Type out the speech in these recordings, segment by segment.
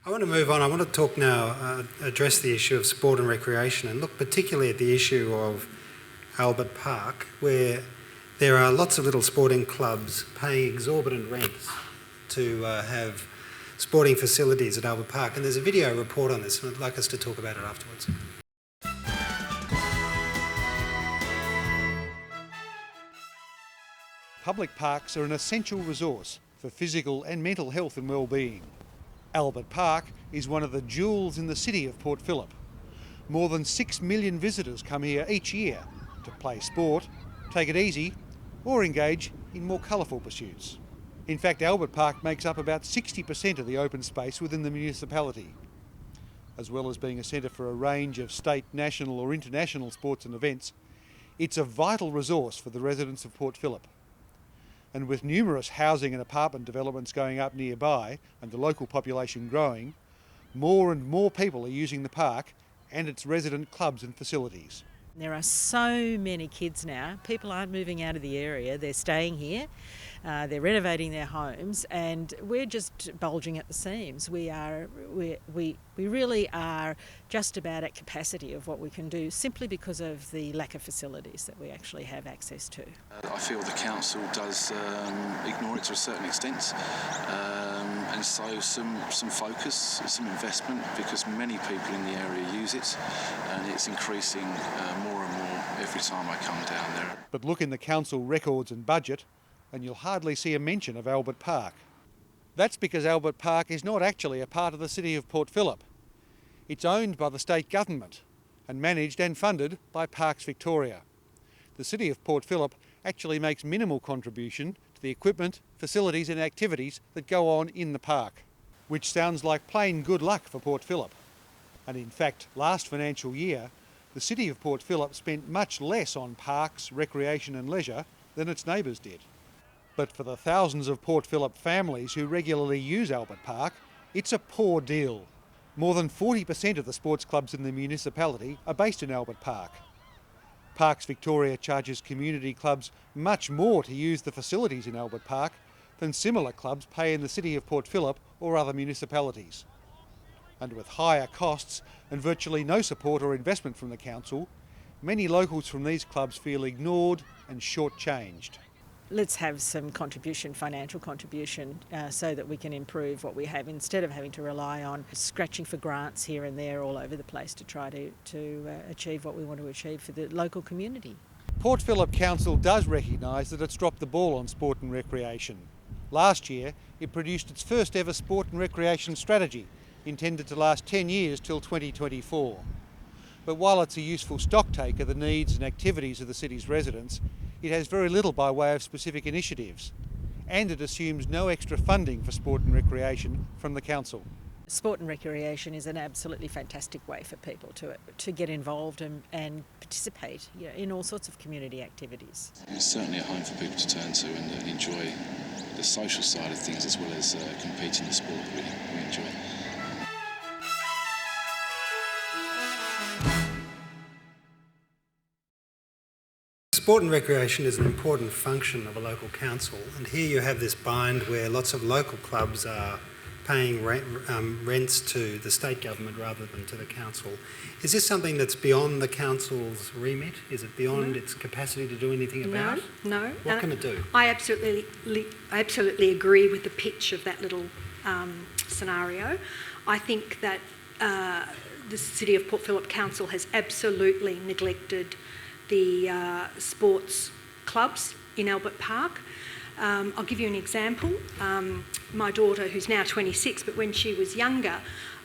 I want to move on. I want to talk now, address the issue of sport and recreation, and look particularly at the issue of Albert Park, where there are lots of little sporting clubs paying exorbitant rents to have sporting facilities at Albert Park. And there's a video report on this, and I'd like us to talk about it afterwards. Public parks are an essential resource for physical and mental health and well-being. Albert Park is one of the jewels in the city of Port Phillip. More than 6 million visitors come here each year to play sport, take it easy, or engage in more colourful pursuits. In fact, Albert Park makes up about 60% of the open space within the municipality. As well as being a centre for a range of state, national or international sports and events, it's a vital resource for the residents of Port Phillip. And with numerous housing and apartment developments going up nearby and the local population growing, more and more people are using the park and its resident clubs and facilities. There are so many kids now. People aren't moving out of the area, they're staying here, they're renovating their homes, and we're just bulging at the seams. We really are just about at capacity of what we can do, simply because of the lack of facilities that we actually have access to. I feel the council does ignore it to a certain extent, and so some focus, some investment, because many people in the area use it, and it's increasing more and more every time I come down there. But look in the council records and budget and you'll hardly see a mention of Albert Park. That's because Albert Park is not actually a part of the city of Port Phillip. It's owned by the state government and managed and funded by Parks Victoria. The city of Port Phillip actually makes minimal contribution to the equipment, facilities and activities that go on in the park, which sounds like plain good luck for Port Phillip. And in fact, last financial year, the city of Port Phillip spent much less on parks, recreation and leisure than its neighbours did. But for the thousands of Port Phillip families who regularly use Albert Park, it's a poor deal. More than 40% of the sports clubs in the municipality are based in Albert Park. Parks Victoria charges community clubs much more to use the facilities in Albert Park than similar clubs pay in the city of Port Phillip or other municipalities. And with higher costs and virtually no support or investment from the council, many locals from these clubs feel ignored and shortchanged. Let's have some contribution, financial contribution, so that we can improve what we have, instead of having to rely on scratching for grants here and there all over the place to try to achieve what we want to achieve for the local community. Port Phillip Council does recognise that it's dropped the ball on sport and recreation. Last year, it produced its first ever sport and recreation strategy, intended to last 10 years till 2024. But while it's a useful stocktake of the needs and activities of the city's residents, it has very little by way of specific initiatives, and it assumes no extra funding for sport and recreation from the council. Sport and recreation is an absolutely fantastic way for people to get involved and participate, in all sorts of community activities. It's certainly a home for people to turn to and enjoy the social side of things, as well as competing in sport that we enjoy. Sport and recreation is an important function of a local council, and here you have this bind where lots of local clubs are paying rents to the state government rather than to the council. Is this something that's beyond the council's remit? Is it beyond its capacity to do anything about? No. What can it do? I absolutely agree with the pitch of that little scenario. I think that the City of Port Phillip Council has absolutely neglected the sports clubs in Albert Park. I'll give you an example. My daughter, who's now 26, but when she was younger,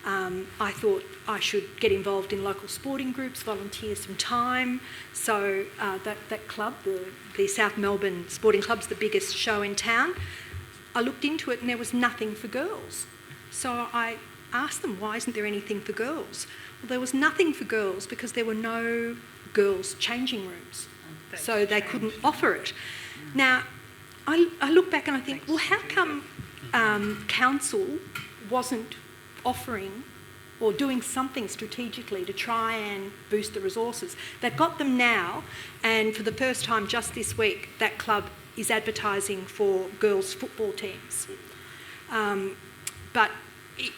I thought I should get involved in local sporting groups, volunteer some time. So that club, the South Melbourne Sporting Club's the biggest show in town. I looked into it and there was nothing for girls. So I asked them, why isn't there anything for girls? Well, there was nothing for girls because there were no girls' changing rooms. So they couldn't offer it. Now, I look back and I think, well, how come council wasn't offering or doing something strategically to try and boost the resources? They've got them now, and for the first time just this week, that club is advertising for girls' football teams. But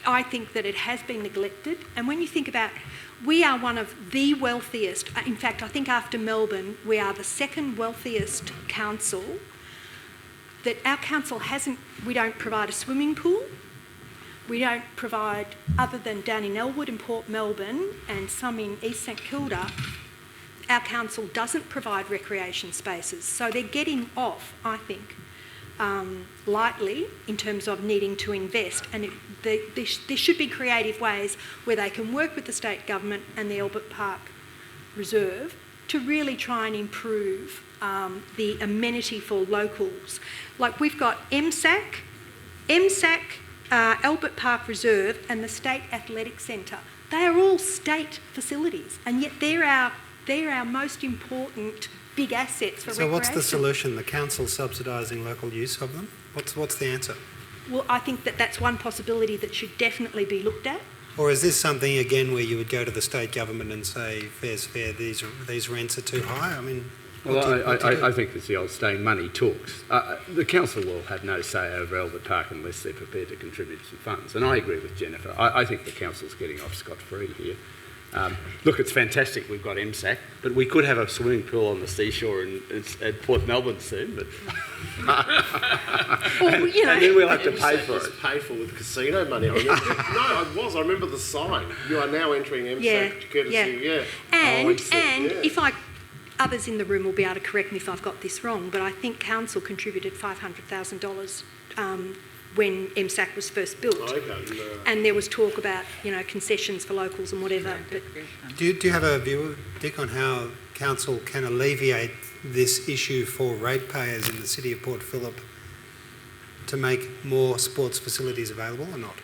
I think that it has been neglected. And when you think about, we are one of the wealthiest, in fact, I think after Melbourne, we are the second wealthiest council. That our council we don't provide a swimming pool. We don't provide, other than down in Elwood and Port Melbourne and some in East St Kilda, our council doesn't provide recreation spaces. So they're getting off, I think, lightly in terms of needing to invest. And there should be creative ways where they can work with the state government and the Albert Park Reserve to really try and improve the amenity for locals. Like we've got MSAC, Albert Park Reserve and the State Athletic Centre. They are all state facilities, and yet they're our most important big assets for recreation. So what's the solution? The council subsidising local use of them? What's the answer? Well, I think that's one possibility that should definitely be looked at. Or is this something, again, where you would go to the state government and say, fair's fair, these rents are too high? I mean... I think it's the old saying, money talks. The council will have no say over Albert Park unless they're prepared to contribute some funds. And I agree with Jennifer. I think the council's getting off scot-free here. Look, it's fantastic we've got MSAC, but we could have a swimming pool on the seashore at Port Melbourne soon, but... Well, you know, and then we'll have to pay for it. It was paid for with casino money. I remember. I remember the sign. You are now entering MSAC courtesy, If others in the room will be able to correct me if I've got this wrong, but I think council contributed $500,000 when MSAC was first built. And there was talk about, concessions for locals and whatever. But Do you have a view, Dick, on how council can alleviate this issue for ratepayers in the city of Port Phillip to make more sports facilities available or not?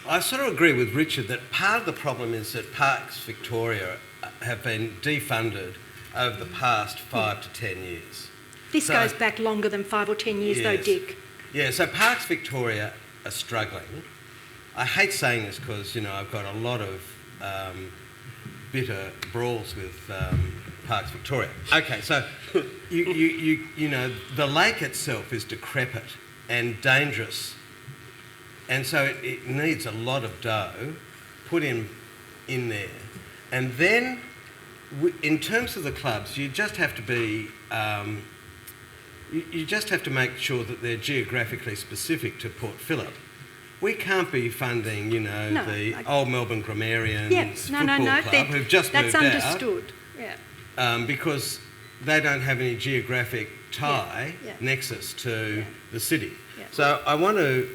I sort of agree with Richard that part of the problem is that Parks Victoria have been defunded over the past 5 to 10 years. This goes back longer than 5 or 10 years though, Dick. Yeah, so Parks Victoria are struggling. I hate saying this because, I've got a lot of bitter brawls with Parks Victoria. Okay, so, the lake itself is decrepit and dangerous. And so it needs a lot of dough put in there. And then, in terms of the clubs, you just have to be... you just have to make sure that they're geographically specific to Port Phillip. We can't be funding, the Old Melbourne Grammarians football club who've just moved out. That's understood, because they don't have any geographic nexus to the city. Yeah. So I want to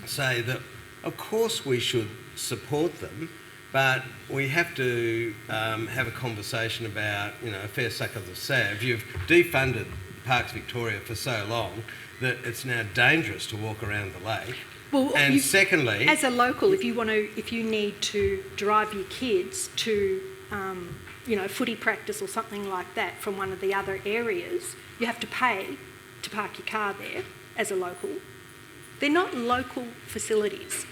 say that, of course, we should support them, but we have to have a conversation about, a fair suck of the sav. You've defunded Parks Victoria for so long that it's now dangerous to walk around the lake. Well, and secondly, as a local, if you need to drive your kids to, footy practice or something like that from one of the other areas, you have to pay to park your car there as a local. They're not local facilities,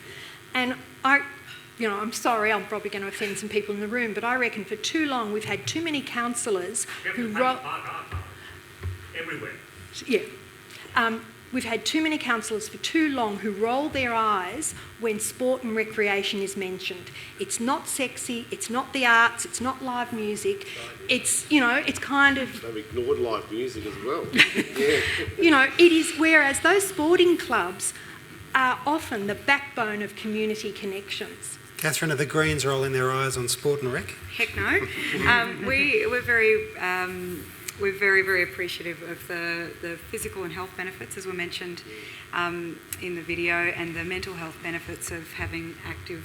and I'm sorry, I'm probably going to offend some people in the room, but I reckon for too long we've had too many councillors who everywhere. Yeah. We've had too many councillors for too long who roll their eyes when sport and recreation is mentioned. It's not sexy, it's not the arts, it's not live music. It's, it's kind of... They've ignored live music as well. It is, whereas those sporting clubs are often the backbone of community connections. Catherine, are the Greens rolling their eyes on sport and rec? Heck no. We're very, very appreciative of the physical and health benefits, as were mentioned in the video, and the mental health benefits of having active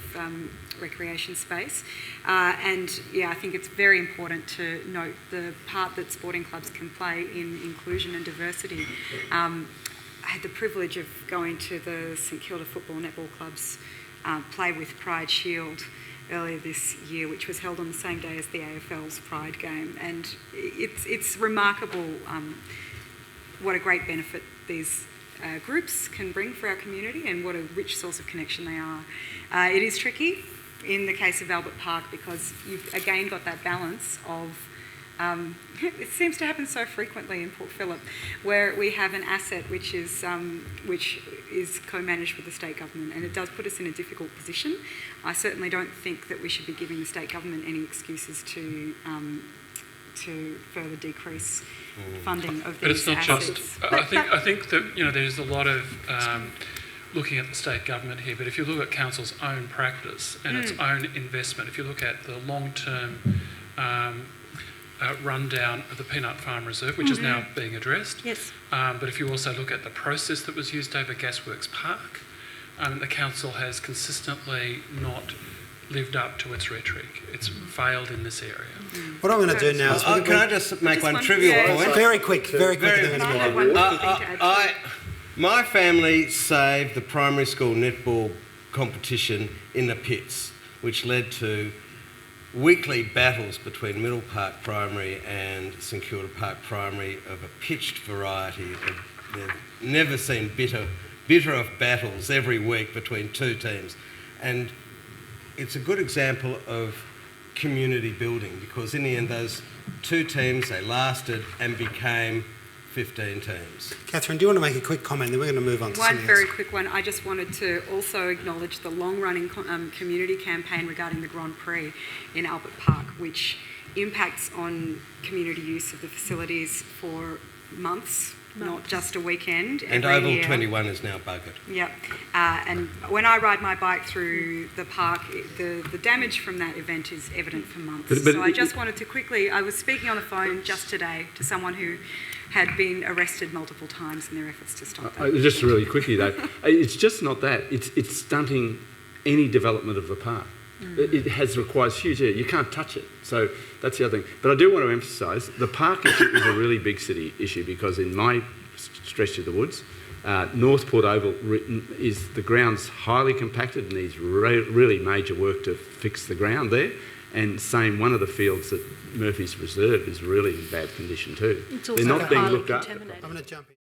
recreation space. I think it's very important to note the part that sporting clubs can play in inclusion and diversity. I had the privilege of going to the St Kilda Football Netball Club's Play with Pride Shield earlier this year, which was held on the same day as the AFL's Pride game, and it's remarkable what a great benefit these groups can bring for our community and what a rich source of connection they are. It is tricky in the case of Albert Park because you've again got that balance of It seems to happen so frequently in Port Phillip, where we have an asset which is co-managed with the state government, and it does put us in a difficult position. I certainly don't think that we should be giving the state government any excuses to further decrease funding of these assets. But it's not just. I think that there's a lot of looking at the state government here. But if you look at council's own practice and its own investment, if you look at the long-term rundown of the Peanut Farm Reserve, which is now being addressed. Yes. But if you also look at the process that was used over Gasworks Park, the council has consistently not lived up to its rhetoric. It's failed in this area. What I'm going to do now is... Can I just make one trivial point? Very quick. My family saved the primary school netball competition in the pits, which led to weekly battles between Middle Park Primary and St Kilda Park Primary of a pitched variety. They've never seen bitter of battles every week between two teams. And it's a good example of community building, because in the end those two teams, they lasted and became 15 teams. Catherine, do you want to make a quick comment? Then we're going to move on to one very quick one. I just wanted to also acknowledge the long-running community campaign regarding the Grand Prix in Albert Park, which impacts on community use of the facilities for months, not just a weekend. And Oval 21 is now buggered. Yep. And when I ride my bike through the park, the damage from that event is evident for months. So I just wanted to quickly... I was speaking on the phone just today to someone who had been arrested multiple times in their efforts to stop that. Just really quickly though, it's just not that. It's stunting any development of the park. It requires huge area. You can't touch it. So that's the other thing. But I do want to emphasise the park issue is a really big city issue, because in my stretch of the woods, North Port Oval is the ground's highly compacted and needs really major work to fix the ground there. And same, one of the fields at Murphy's Reserve is really in bad condition too. It's also highly contaminated. I'm going to jump in.